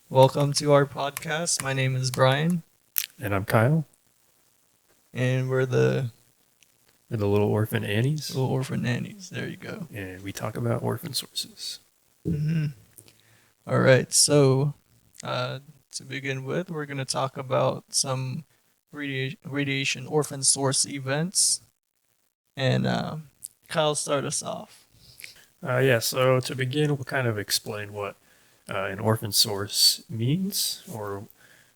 Welcome to our podcast. My name is Brian, And I'm Kyle. and we're the We're the Little Orphan Annies, Little Orphan Nannies. There you go. and we talk about orphan sources. hmm All right, so uh, to begin with, we're going to talk about some radiation orphan source events, and Kyle, start us off. So to begin, we'll kind of explain what an orphan source means or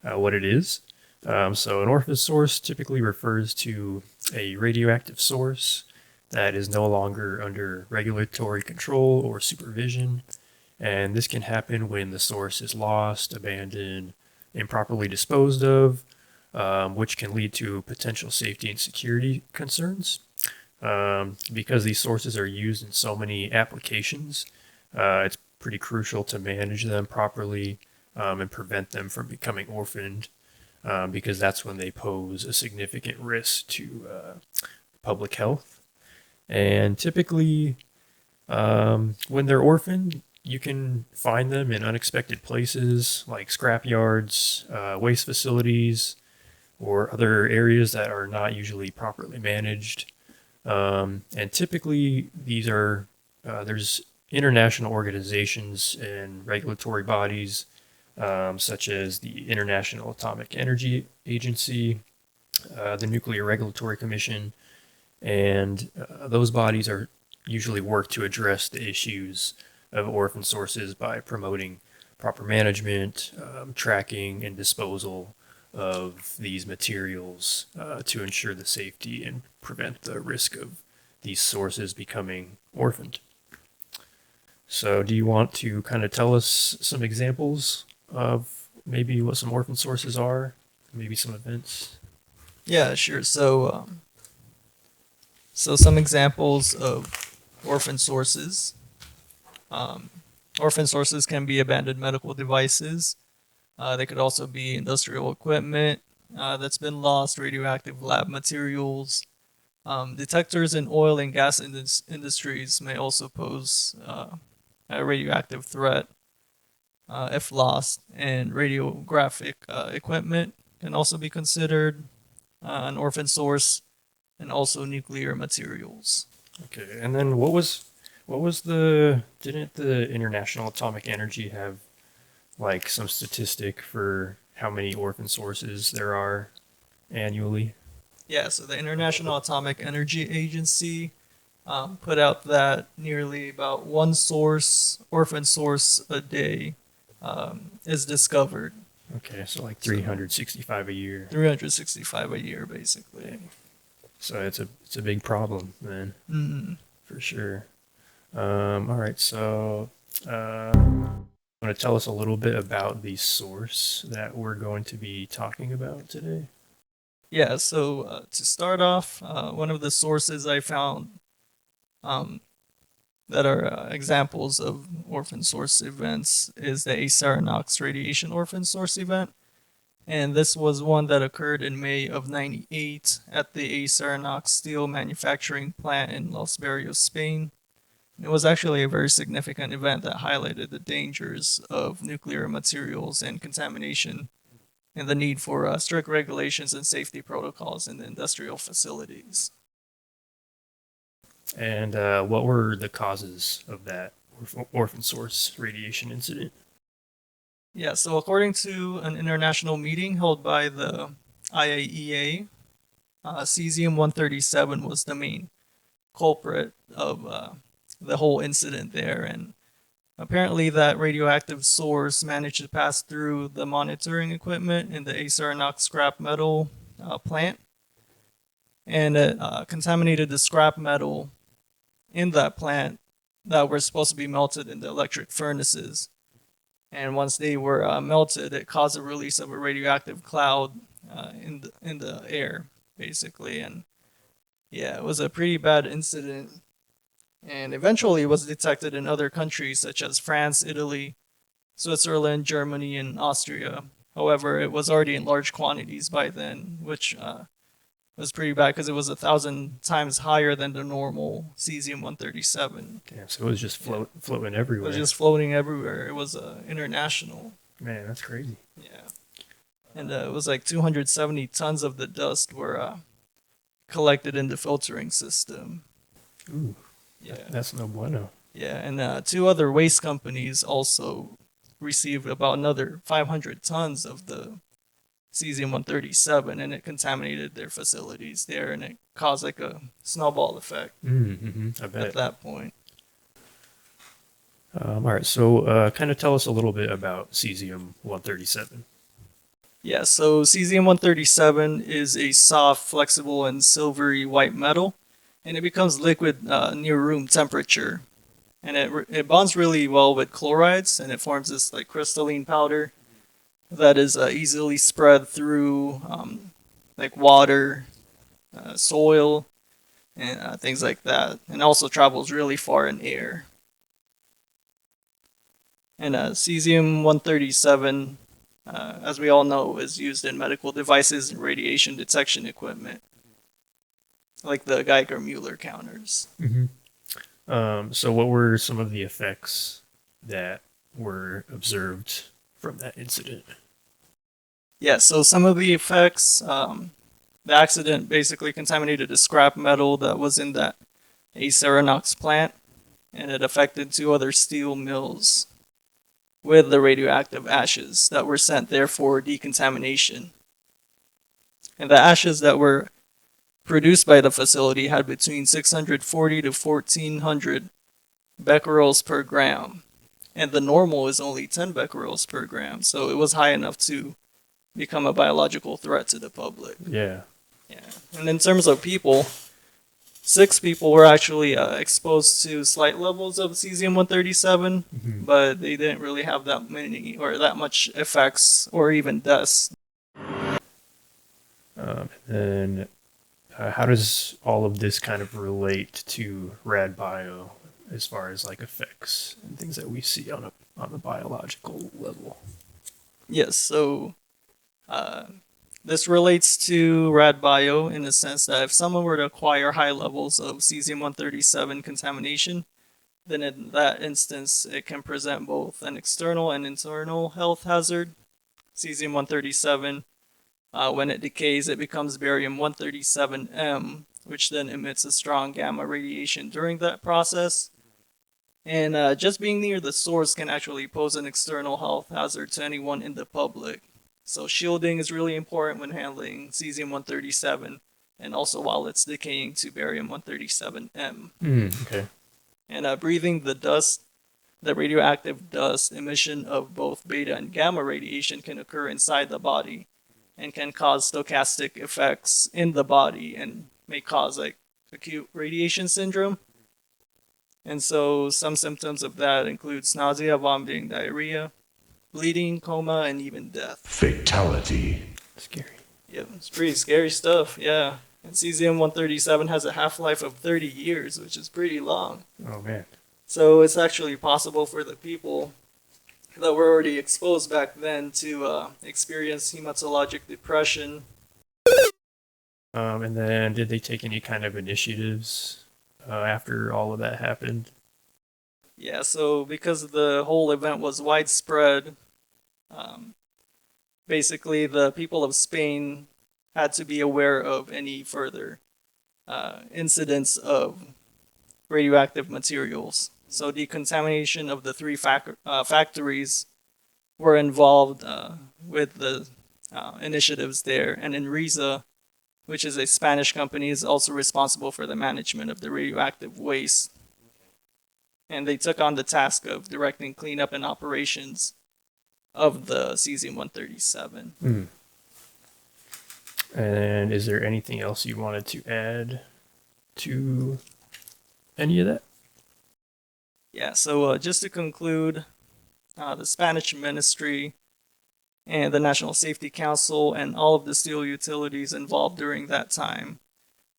what it is. So an orphan source typically refers to a radioactive source that is no longer under regulatory control or supervision. And this can happen when the source is lost, abandoned, improperly disposed of, which can lead to potential safety and security concerns. Because these sources are used in so many applications, it's pretty crucial to manage them properly and prevent them from becoming orphaned, because that's when they pose a significant risk to public health. And typically, when they're orphaned, you can find them in unexpected places like scrap yards, waste facilities, or other areas that are not usually properly managed. And typically, there's international organizations and regulatory bodies, such as the International Atomic Energy Agency, the Nuclear Regulatory Commission, and those bodies are usually work to address the issues of orphan sources by promoting proper management, tracking, and disposal of these materials to ensure the safety and prevent the risk of these sources becoming orphaned. So, do you want to kind of tell us some examples of maybe what some orphan sources are, maybe some events? Yeah, sure. So some examples of orphan sources. Um, Orphan sources can be abandoned medical devices. They could also be industrial equipment that's been lost, radioactive lab materials. Detectors in oil and gas industries may also pose a radioactive threat if lost, and radiographic equipment can also be considered an orphan source, and also nuclear materials. Okay, and then what was the didn't the International Atomic Energy have like some statistic for how many orphan sources there are annually? Yeah, so the International Atomic Energy Agency put out that nearly about one orphan source a day, is discovered. Okay, so like So 365 a year. 365 a year, basically. So it's a big problem, man, Mm. for sure. All right, so want to tell us a little bit about the source that we're going to be talking about today? Yeah, so to start off, one of the sources I found um, that are examples of orphan source events is the Acerinox radiation orphan source event. And this was one that occurred in May of '98 at the Acerinox steel manufacturing plant in Los Barrios, Spain. It was actually a very significant event that highlighted the dangers of nuclear materials and contamination and the need for strict regulations and safety protocols in the industrial facilities. And what were the causes of that orphan source radiation incident? Yeah, so according to an international meeting held by the IAEA, cesium 137 was the main culprit of the whole incident there. And apparently, that radioactive source managed to pass through the monitoring equipment in the Acerinox scrap metal plant, and it contaminated the scrap metal in that plant that were supposed to be melted in the electric furnaces. And once they were melted, it caused a release of a radioactive cloud in the air, basically. And yeah, it was a pretty bad incident. And eventually, it was detected in other countries such as France, Italy, Switzerland, Germany, and Austria. However, it was already in large quantities by then, which was pretty bad because it was 1,000 times higher than the normal cesium 137. Damn, so it was just Yeah. floating It was everywhere. just floating everywhere. It was international. Man, that's crazy. Yeah. And it was like 270 tons of the dust were collected in the filtering system. Ooh, Yeah. that's no bueno. Yeah. And two other waste companies also received about another 500 tons of the cesium 137, and it contaminated their facilities there, and it caused like a snowball effect I at bet. that point. All right, so kind of tell us a little bit about cesium 137. Yeah, so cesium 137 is a soft, flexible, and silvery white metal, and it becomes liquid near room temperature. And it bonds really well with chlorides, and it forms this like crystalline powder that is easily spread through like water, soil, and things like that, and also travels really far in air. And cesium 137, as we all know, is used in medical devices and radiation detection equipment, like the Geiger Mueller counters. So what were some of the effects that were observed from that incident? Yeah, so some of the effects, the accident basically contaminated a scrap metal that was in that Acerinox plant, and it affected two other steel mills with the radioactive ashes that were sent there for decontamination. And the ashes that were produced by the facility had between 640 to 1400 becquerels per gram, and the normal is only 10 becquerels per gram, so it was high enough to become a biological threat to the public. Yeah. Yeah, and in terms of people, 6 people were actually exposed to slight levels of cesium 137, but they didn't really have that many or that much effects or even deaths. And how does all of this kind of relate to RAD Bio as far as like effects and things that we see on a biological level? Yes, so uh, this relates to RAD Bio in the sense that if someone were to acquire high levels of cesium 137 contamination, then in that instance, it can present both an external and internal health hazard. Cesium 137, when it decays, it becomes barium 137M, which then emits a strong gamma radiation during that process. And just being near the source can actually pose an external health hazard to anyone in the public. So shielding is really important when handling cesium 137, and also while it's decaying to barium 137M. Okay. And breathing the dust, the radioactive dust emission of both beta and gamma radiation can occur inside the body and can cause stochastic effects in the body and may cause like acute radiation syndrome. And so some symptoms of that include nausea, vomiting, diarrhea, bleeding, coma, and even death. Fatality. Scary. Yeah, it's pretty scary stuff, yeah. And cesium 137 has a half-life of 30 years, which is pretty long. Oh man. So it's actually possible for the people that were already exposed back then to experience hematologic depression. And then did they take any kind of initiatives after all of that happened? Yeah, so because the whole event was widespread, um, basically the people of Spain had to be aware of any further incidents of radioactive materials. So decontamination of the three factories were involved with the initiatives there, and Enrisa, which is a Spanish company, is also responsible for the management of the radioactive waste. And they took on the task of directing cleanup and operations of the cesium 137. And is there anything else you wanted to add to any of that? Yeah, so just to conclude, the Spanish ministry and the National Safety Council and all of the steel utilities involved during that time,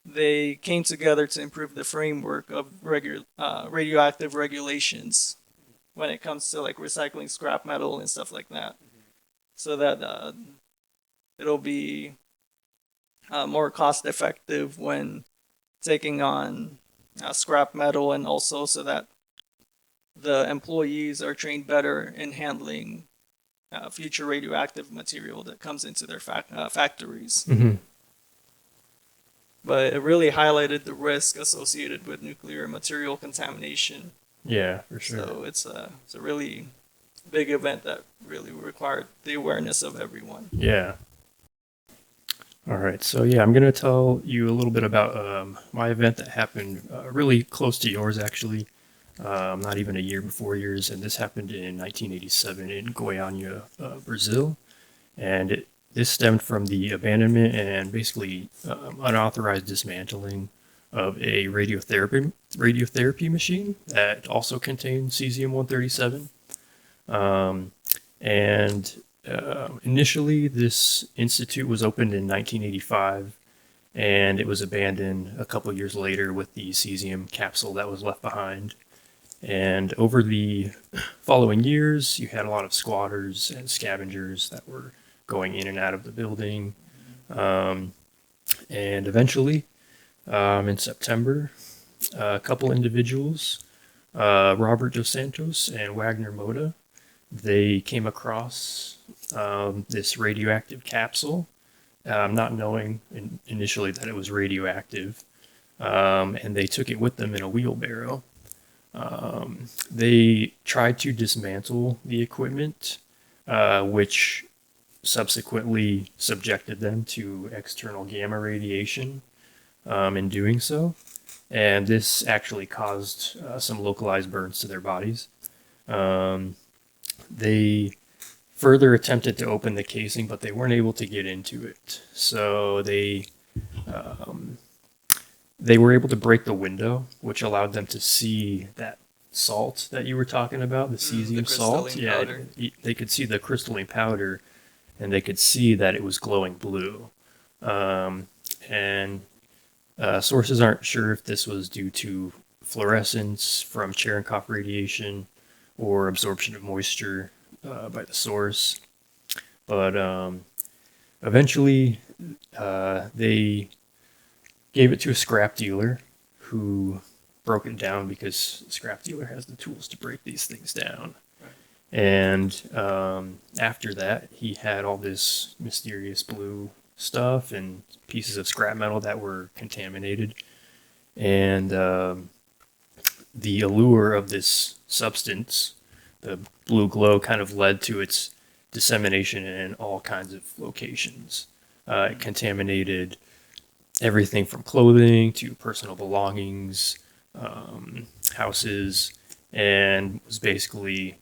they came together to improve the framework of radioactive regulations when it comes to like recycling scrap metal and stuff like that, so that it'll be more cost effective when taking on scrap metal, and also so that the employees are trained better in handling future radioactive material that comes into their factories. Hmm. But it really highlighted the risk associated with nuclear material contamination. Yeah, for sure. So it's a really big event that really required the awareness of everyone. Yeah. All right. So yeah, I'm gonna tell you a little bit about my event that happened really close to yours, actually. Not even a year before yours, and this happened in 1987 in Goiania, Brazil, and this stemmed from the abandonment and basically unauthorized dismantling of a radiotherapy machine that also contained cesium-137. Um, and Initially, this institute was opened in 1985, and it was abandoned a couple years later with the cesium capsule that was left behind. And over the following years, you had a lot of squatters and scavengers that were going in and out of the building. Um, and eventually, in September, a couple individuals, Robert Dos Santos and Wagner Moda, they came across this radioactive capsule, not knowing initially that it was radioactive, and they took it with them in a wheelbarrow. They tried to dismantle the equipment, which subsequently subjected them to external gamma radiation in doing so. And this actually caused some localized burns to their bodies. Um, they further attempted to open the casing, but they weren't able to get into it. So um, they were able to break the window, which allowed them to see that salt that you were talking about, the The cesium salt. crystalline Yeah, powder. they could see the crystalline powder, and they could see that it was glowing blue. Um, and Sources aren't sure if this was due to fluorescence from Cherenkov radiation or absorption of moisture by the source. But eventually, they gave it to a scrap dealer who broke it down because the scrap dealer has the tools to break these things down. And after that, he had all this mysterious blue stuff and pieces of scrap metal that were contaminated. And the allure of this substance, the blue glow, kind of led to its dissemination in all kinds of locations. It contaminated everything from clothing to personal belongings, houses, and was basically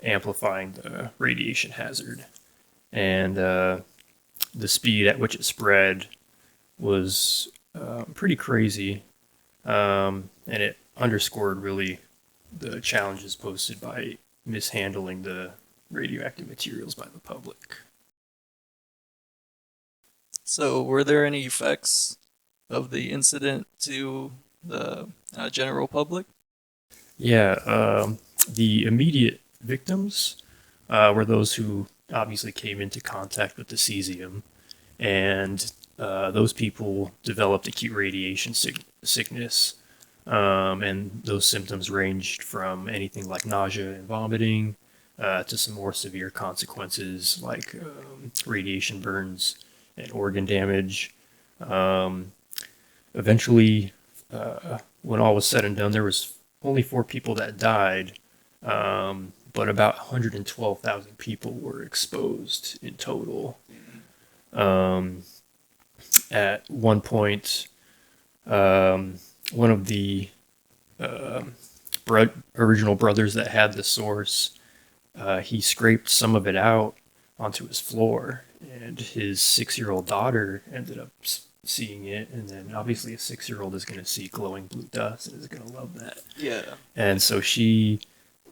amplifying the radiation hazard. And the speed at which it spread was pretty crazy, and it underscored really the challenges posed by mishandling the radioactive materials by the public. So, were there any effects of the incident to the general public? Yeah, the immediate victims were those who obviously came into contact with the cesium, and those people developed acute radiation sickness, and those symptoms ranged from anything like nausea and vomiting to some more severe consequences like radiation burns and organ damage. Um, Eventually, when all was said and done, there was only 4 people that died, but about 112,000 people were exposed in total. Um, at one point, one of the original brothers that had the source, he scraped some of it out onto his floor, and his 6-year-old daughter ended up seeing it, and then obviously a 6-year-old is going to see glowing blue dust and is going to love that. Yeah. And so she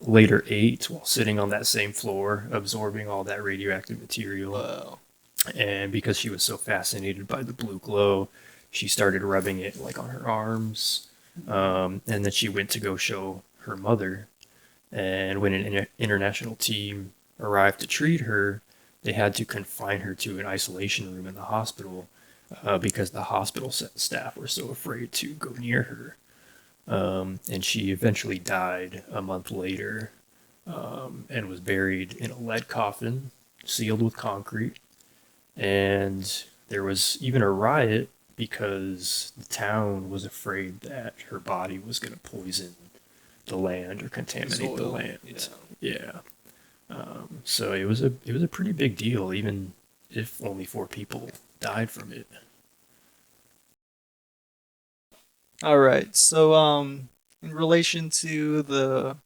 later ate while sitting on that same floor, absorbing all that radioactive material. Wow. And because she was so fascinated by the blue glow, she started rubbing it like on her arms. And then she went to go show her mother. And when an international team arrived to treat her, they had to confine her to an isolation room in the hospital because the hospital staff were so afraid to go near her. And she eventually died a month later and was buried in a lead coffin sealed with concrete. And there was even a riot because the town was afraid that her body was going to poison the land or contaminate the Soil. land. Yeah. Yeah. So it was a pretty big deal, even if only 4 people died from it. All right. So, in relation to the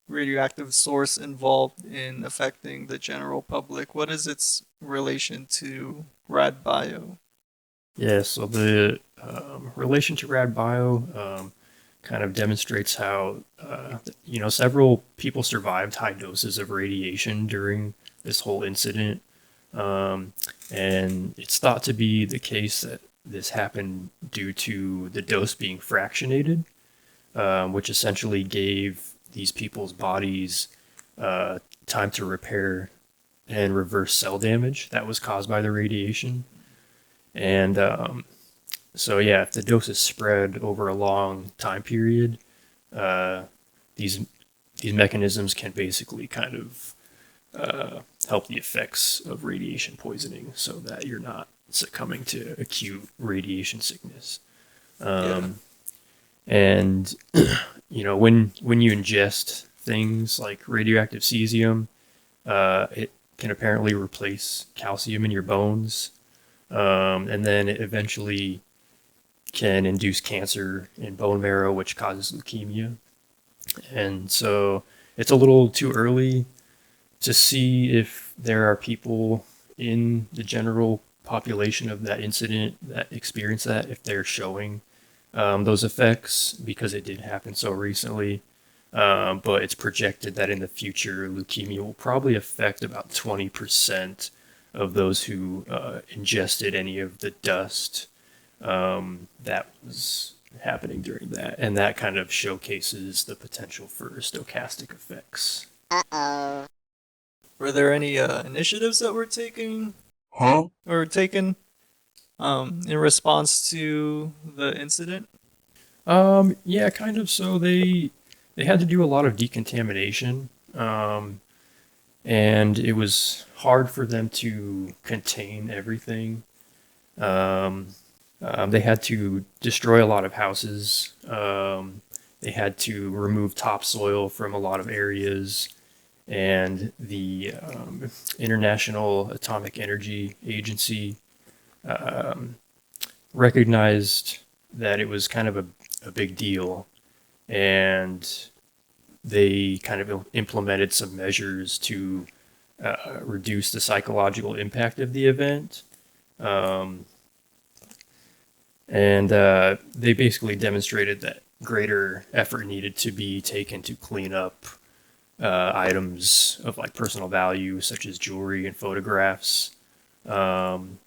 radioactive source involved in affecting the general public, what is its relation to RAD Bio? Yeah. So the relation to rad bio kind of demonstrates how several people survived high doses of radiation during this whole incident. Um, and it's thought to be the case that this happened due to the dose being fractionated, which essentially gave these people's bodies time to repair and reverse cell damage that was caused by the radiation. And so, yeah, if the dose is spread over a long time period, uh, these these mechanisms can basically kind of help the effects of radiation poisoning, so that you're not succumbing to acute radiation sickness. Yeah. Um, and when you ingest things like radioactive cesium, it can apparently replace calcium in your bones, and then it eventually can induce cancer in bone marrow, which causes leukemia. And so it's a little too early to see if there are people in the general population of that incident that experience that, if they're showing those effects, because it did happen so recently. But it's projected that in the future, leukemia will probably affect about 20% of those who ingested any of the dust that was happening during that. And that kind of showcases the potential for stochastic effects. Were there any initiatives that were taken in response to the incident? Yeah, kind of. So they had to do a lot of decontamination, and it was hard for them to contain everything. Um, they had to destroy a lot of houses. They had to remove topsoil from a lot of areas, and the International Atomic Energy Agency um, recognized that it was kind of a big deal, and they kind of implemented some measures to reduce the psychological impact of the event. Um, and they basically demonstrated that greater effort needed to be taken to clean up items of like personal value, such as jewelry and photographs. Um,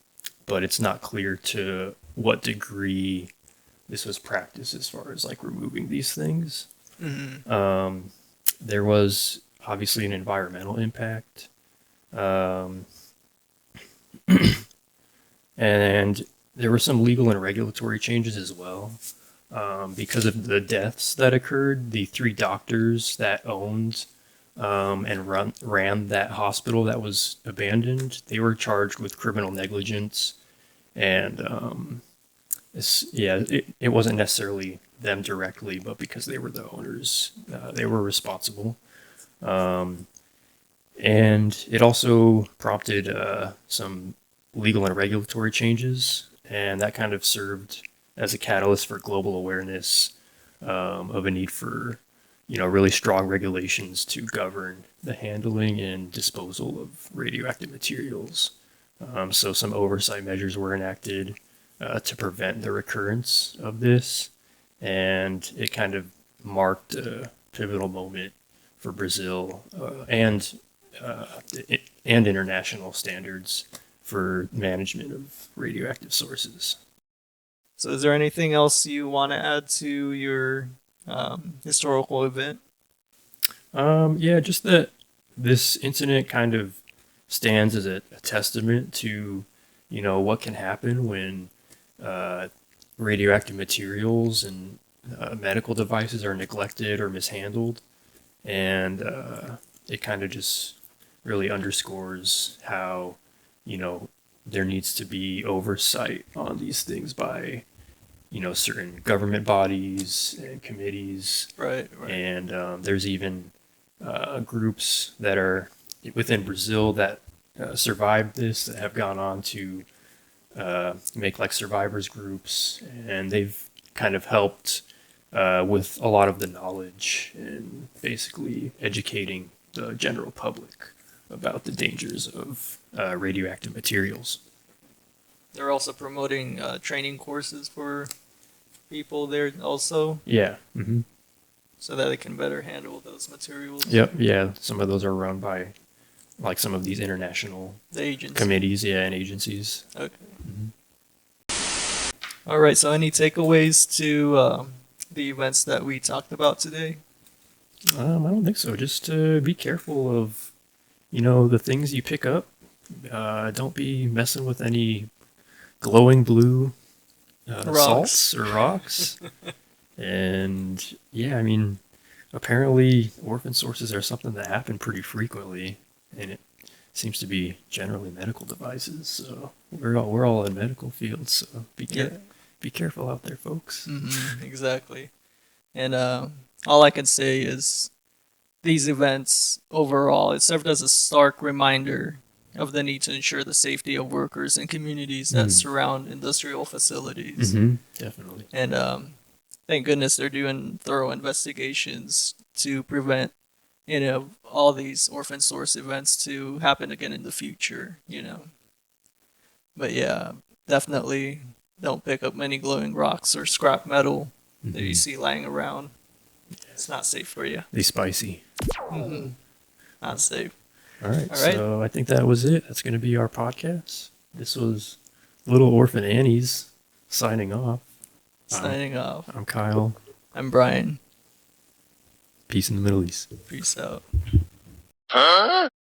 but it's not clear to what degree this was practiced as far as like removing these things. Mm-hmm. Um, there was obviously an environmental impact. Um, and there were some legal and regulatory changes as well. Because of the deaths that occurred, the 3 doctors that owned and ran that hospital that was abandoned, they were charged with criminal negligence. And it wasn't necessarily them directly, but because they were the owners, they were responsible. Um, and it also prompted some legal and regulatory changes, and that kind of served as a catalyst for global awareness of a need for, really strong regulations to govern the handling and disposal of radioactive materials. So some oversight measures were enacted to prevent the recurrence of this, and it kind of marked a pivotal moment for Brazil uh, and international standards for management of radioactive sources. So, is there anything else you want to add to your historical event? Yeah, just that this incident kind of stands as a testament to, what can happen when uh, radioactive materials and medical devices are neglected or mishandled. And it kind of just really underscores how, you know, there needs to be oversight on these things by, certain government bodies and committees. Right, right. And there's even groups that are within Brazil that survived this, that have gone on to make like survivors groups, and they've kind of helped with a lot of the knowledge and basically educating the general public about the dangers of radioactive materials. They're also promoting training courses for people there also, Yeah. Mm-hmm. so that they can better handle those materials. Yep. Yeah. Some of those are run by like some of these international The agency. committees, yeah, and agencies. Okay. Mm-hmm. All right. So, any takeaways to the events that we talked about today? I don't think so. Just be careful of, the things you pick up. Don't be messing with any glowing blue Rocks. salts or rocks. And yeah, I mean, apparently orphan sources are something that happen pretty frequently, and it seems to be generally medical devices. So we're all in medical fields. So be careful out there, folks. Exactly. And all I can say is these events overall, it served as a stark reminder of the need to ensure the safety of workers and communities that surround industrial facilities. Mm-hmm. Definitely. And thank goodness they're doing thorough investigations to prevent, all these orphan source events to happen again in the future. But yeah, definitely don't pick up any glowing rocks or scrap metal that you see lying around. It's not safe for you. They spicy. Not safe. All right. All right. So I think that was it. That's going to be our podcast. This was Little Orphan Annie's signing off. Signing off. I'm Kyle. I'm Brian. Peace in the Middle East. Peace out. Huh?